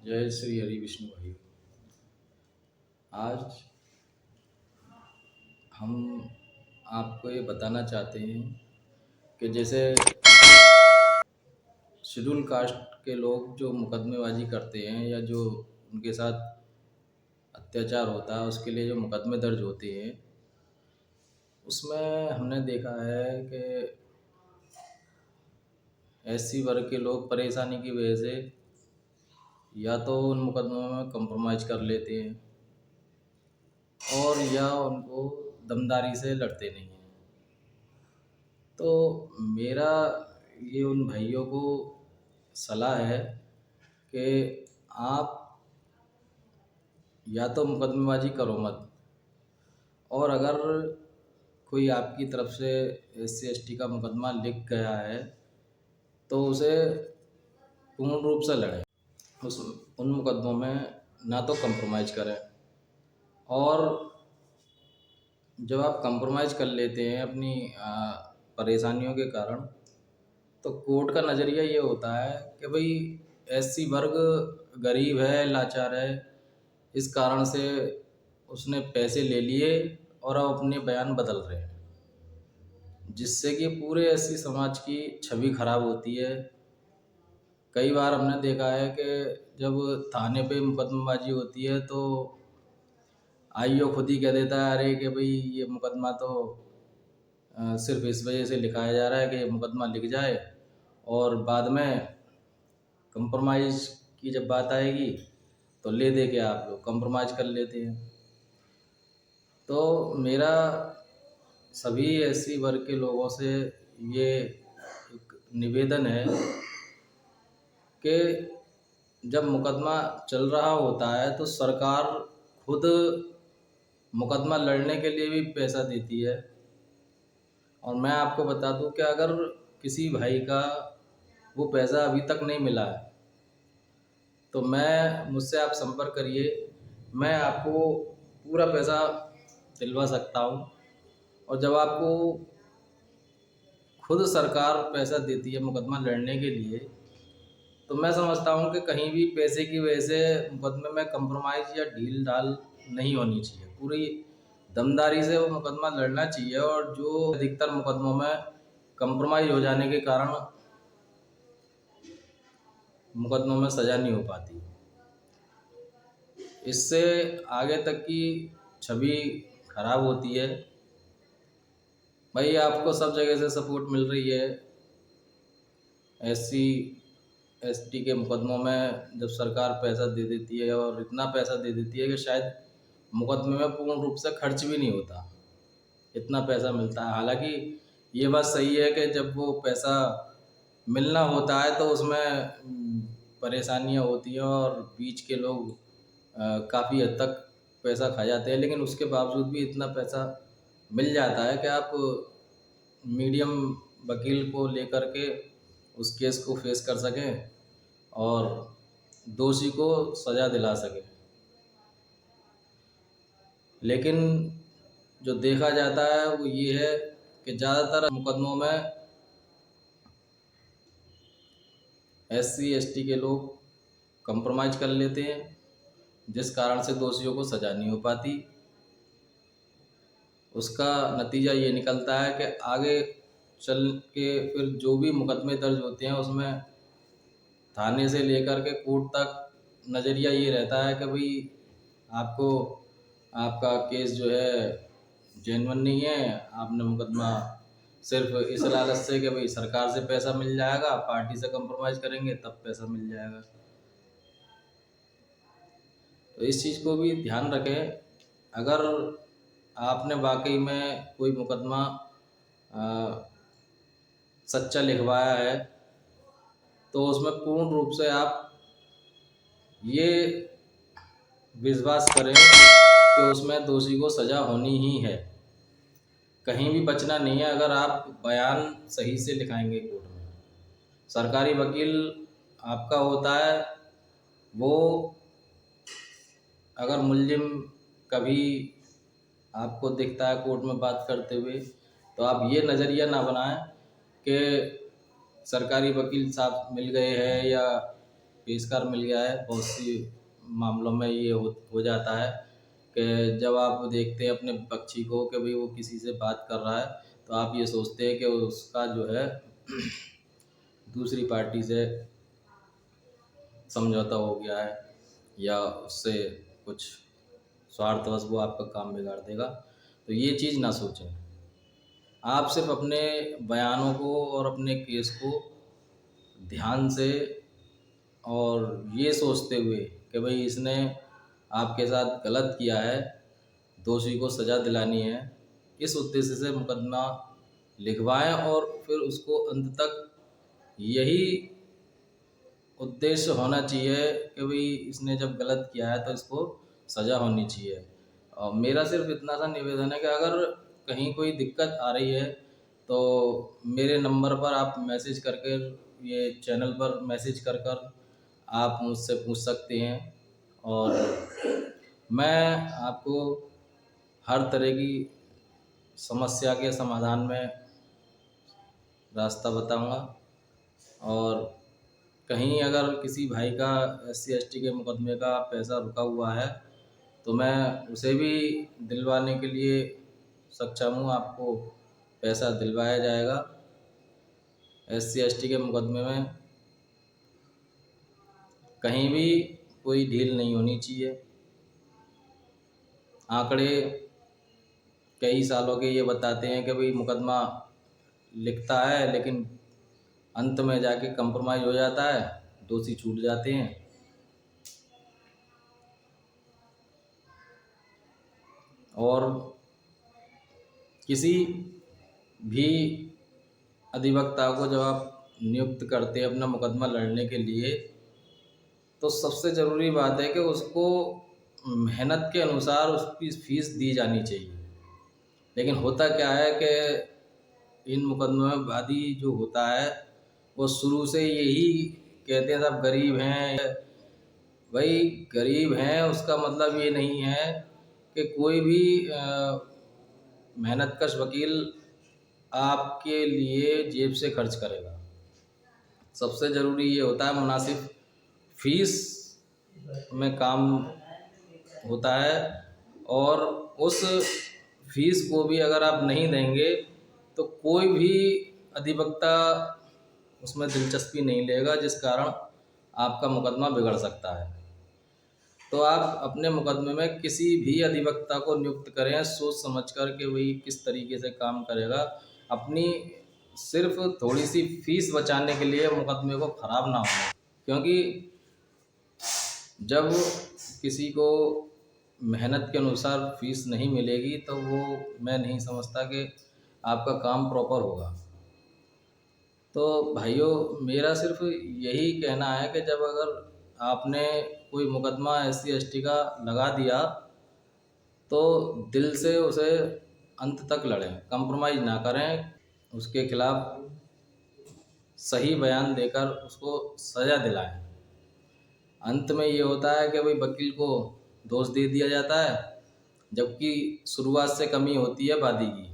जय श्री हरि विष्णु भाई। आज हम आपको ये बताना चाहते हैं कि जैसे शेड्यूल कास्ट के लोग जो मुकदमेबाजी करते हैं या जो उनके साथ अत्याचार होता है उसके लिए जो मुकदमे दर्ज होते हैं, उसमें हमने देखा है कि एससी वर्ग के लोग परेशानी की वजह से या तो उन मुकदमों में कंप्रोमाइज़ कर लेते हैं और या उनको दमदारी से लड़ते नहीं हैं। तो मेरा ये उन भाइयों को सलाह है कि आप या तो मुकदमेबाजी करो मत, और अगर कोई आपकी तरफ से एससी एसटी का मुकदमा लिख गया है तो उसे पूर्ण रूप से लड़ें। उस उन मुकदमों में ना तो कंप्रोमाइज़ करें, और जब आप कंप्रोमाइज़ कर लेते हैं अपनी परेशानियों के कारण, तो कोर्ट का नज़रिया ये होता है कि भाई एससी वर्ग गरीब है, लाचार है, इस कारण से उसने पैसे ले लिए और अब अपने बयान बदल रहे हैं, जिससे कि पूरे एससी समाज की छवि खराब होती है। कई बार हमने देखा है कि जब थाने पे मुकदमेबाजी होती है तो आईओ खुद ही कह देता है, अरे कि भाई ये मुकदमा तो सिर्फ इस वजह से लिखाया जा रहा है कि ये मुकदमा लिख जाए, और बाद में कंप्रोमाइज़ की जब बात आएगी तो ले दे के आप लोग कंप्रोमाइज़ कर लेते हैं। तो मेरा सभी एससी वर्ग के लोगों से ये एक निवेदन है कि जब मुकदमा चल रहा होता है तो सरकार खुद मुकदमा लड़ने के लिए भी पैसा देती है। और मैं आपको बता दूं कि अगर किसी भाई का वो पैसा अभी तक नहीं मिला है तो मुझसे आप संपर्क करिए, मैं आपको पूरा पैसा दिलवा सकता हूँ। और जब आपको खुद सरकार पैसा देती है मुकदमा लड़ने के लिए, तो मैं समझता हूँ कि कहीं भी पैसे की वजह से मुकदमे में कंप्रोमाइज़ या ढील ढाल नहीं होनी चाहिए, पूरी दमदारी से वो मुकदमा लड़ना चाहिए। और जो अधिकतर मुकदमों में कंप्रोमाइज़ हो जाने के कारण मुकदमों में सज़ा नहीं हो पाती, इससे आगे तक की छवि खराब होती है। भाई आपको सब जगह से सपोर्ट मिल रही है, एससी एसटी के मुकदमों में जब सरकार पैसा दे देती है और इतना पैसा दे देती है कि शायद मुकदमे में पूर्ण रूप से खर्च भी नहीं होता, इतना पैसा मिलता है। हालांकि ये बात सही है कि जब वो पैसा मिलना होता है तो उसमें परेशानियां होती हैं और बीच के लोग काफ़ी हद तक पैसा खा जाते हैं, लेकिन उसके बावजूद भी इतना पैसा मिल जाता है कि आप मीडियम वकील को लेकर के उस केस को फेस कर सकें और दोषी को सज़ा दिला सकें। लेकिन जो देखा जाता है वो ये है कि ज़्यादातर मुकदमों में एससी एसटी के लोग कंप्रोमाइज़ कर लेते हैं, जिस कारण से दोषियों को सज़ा नहीं हो पाती। उसका नतीजा ये निकलता है कि आगे चल के फिर जो भी मुकदमे दर्ज होते हैं उसमें थाने से लेकर के कोर्ट तक नज़रिया ये रहता है कि भाई आपको आपका केस जो है जेन्युइन नहीं है, आपने मुकदमा सिर्फ इस लालच से कि भाई सरकार से पैसा मिल जाएगा, पार्टी से कंप्रोमाइज़ करेंगे तब पैसा मिल जाएगा। तो इस चीज़ को भी ध्यान रखें। अगर आपने वाकई में कोई मुकदमा सच्चा लिखवाया है तो उसमें पूर्ण रूप से आप ये विश्वास करें कि उसमें दोषी को सज़ा होनी ही है, कहीं भी बचना नहीं है। अगर आप बयान सही से लिखाएंगे कोर्ट में, सरकारी वकील आपका होता है, वो अगर मुल्जिम कभी आपको दिखता है कोर्ट में बात करते हुए तो आप ये नज़रिया ना बनाएं कि सरकारी वकील साहब मिल गए हैं या पेशकार मिल गया है। बहुत सी मामलों में ये हो जाता है कि जब आप देखते हैं अपने पक्षी को कि भाई वो किसी से बात कर रहा है, तो आप ये सोचते हैं कि उसका जो है दूसरी पार्टी से समझौता हो गया है या उससे कुछ स्वार्थवश वो आपका काम बिगाड़ देगा। तो ये चीज़ ना सोचें। आप सिर्फ अपने बयानों को और अपने केस को ध्यान से और ये सोचते हुए कि भाई इसने आपके साथ गलत किया है, दोषी को सज़ा दिलानी है, इस उद्देश्य से मुकदमा लिखवाएं और फिर उसको अंत तक यही उद्देश्य होना चाहिए कि भाई इसने जब गलत किया है तो इसको सज़ा होनी चाहिए। और मेरा सिर्फ इतना सा निवेदन है कि अगर कहीं कोई दिक्कत आ रही है तो मेरे नंबर पर आप मैसेज करके, ये चैनल पर मैसेज कर कर आप मुझसे पूछ सकते हैं और मैं आपको हर तरह की समस्या के समाधान में रास्ता बताऊंगा। और कहीं अगर किसी भाई का SC ST के मुकदमे का पैसा रुका हुआ है तो मैं उसे भी दिलवाने के लिए सक्षम हूँ। आपको पैसा दिलवाया जाएगा। SC ST के मुकदमे में कहीं भी कोई ढील नहीं होनी चाहिए। आंकड़े कई सालों के ये बताते हैं कि भाई मुकदमा लिखता है लेकिन अंत में जाके कंप्रोमाइज़ हो जाता है, दोषी छूट जाते हैं। और किसी भी अधिवक्ता को जब आप नियुक्त करते हैं अपना मुकदमा लड़ने के लिए, तो सबसे ज़रूरी बात है कि उसको मेहनत के अनुसार उसकी फ़ीस दी जानी चाहिए। लेकिन होता क्या है कि इन मुकदमों में वादी जो होता है वो शुरू से यही कहते हैं सब गरीब हैं। भाई गरीब हैं उसका मतलब ये नहीं है कि कोई भी मेहनतकश वकील आपके लिए जेब से खर्च करेगा। सबसे ज़रूरी ये होता है मुनासिब फीस में काम होता है, और उस फीस को भी अगर आप नहीं देंगे तो कोई भी अधिवक्ता उसमें दिलचस्पी नहीं लेगा, जिस कारण आपका मुकदमा बिगड़ सकता है। तो आप अपने मुकदमे में किसी भी अधिवक्ता को नियुक्त करें सोच समझकर कि वही किस तरीके से काम करेगा। अपनी सिर्फ थोड़ी सी फीस बचाने के लिए मुकदमे को ख़राब ना हो, क्योंकि जब किसी को मेहनत के अनुसार फीस नहीं मिलेगी तो वो मैं नहीं समझता कि आपका काम प्रॉपर होगा। तो भाइयों, मेरा सिर्फ यही कहना है कि जब अगर आपने कोई मुकदमा SC ST का लगा दिया तो दिल से उसे अंत तक लड़ें, कंप्रोमाइज़ ना करें, उसके खिलाफ सही बयान देकर उसको सज़ा दिलाएं। अंत में ये होता है कि भाई वकील को दोष दे दिया जाता है, जबकि शुरुआत से कमी होती है वादी की।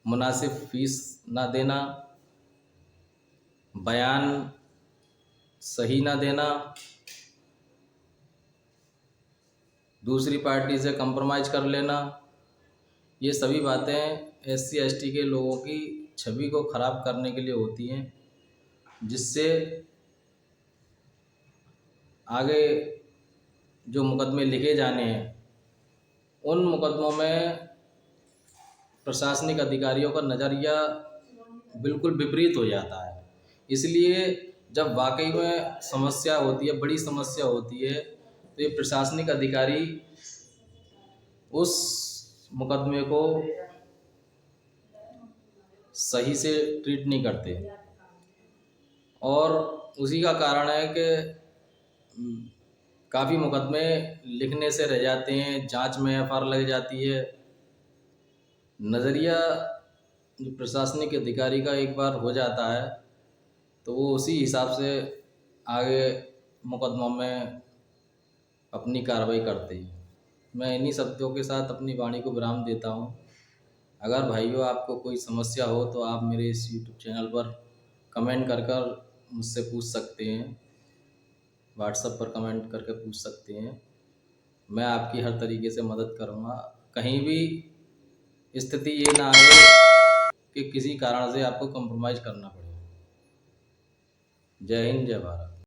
मुनासिब फीस ना देना, बयान सही ना देना, दूसरी पार्टी से कंप्रोमाइज़ कर लेना, ये सभी बातें SC ST के लोगों की छवि को ख़राब करने के लिए होती हैं, जिससे आगे जो मुकदमे लिखे जाने हैं उन मुकदमों में प्रशासनिक अधिकारियों का नज़रिया बिल्कुल विपरीत हो जाता है। इसलिए जब वाकई में समस्या होती है, बड़ी समस्या होती है, तो ये प्रशासनिक अधिकारी उस मुकदमे को सही से ट्रीट नहीं करते, और उसी का कारण है कि काफ़ी मुकदमे लिखने से रह जाते हैं, जांच में FR लग जाती है। नज़रिया जो प्रशासनिक अधिकारी का एक बार हो जाता है तो वो उसी हिसाब से आगे मुकदमों में अपनी कार्रवाई करते हैं। मैं इन्हीं शब्दों के साथ अपनी वाणी को विराम देता हूँ। अगर भाइयों आपको कोई समस्या हो तो आप मेरे इस YouTube चैनल पर कमेंट कर मुझसे पूछ सकते हैं, व्हाट्सएप पर कमेंट करके पूछ सकते हैं। मैं आपकी हर तरीके से मदद करूँगा। कहीं भी स्थिति ये ना आए कि किसी कारण से आपको कॉम्प्रोमाइज़ करना पड़े। जय हिंद, जय भारत।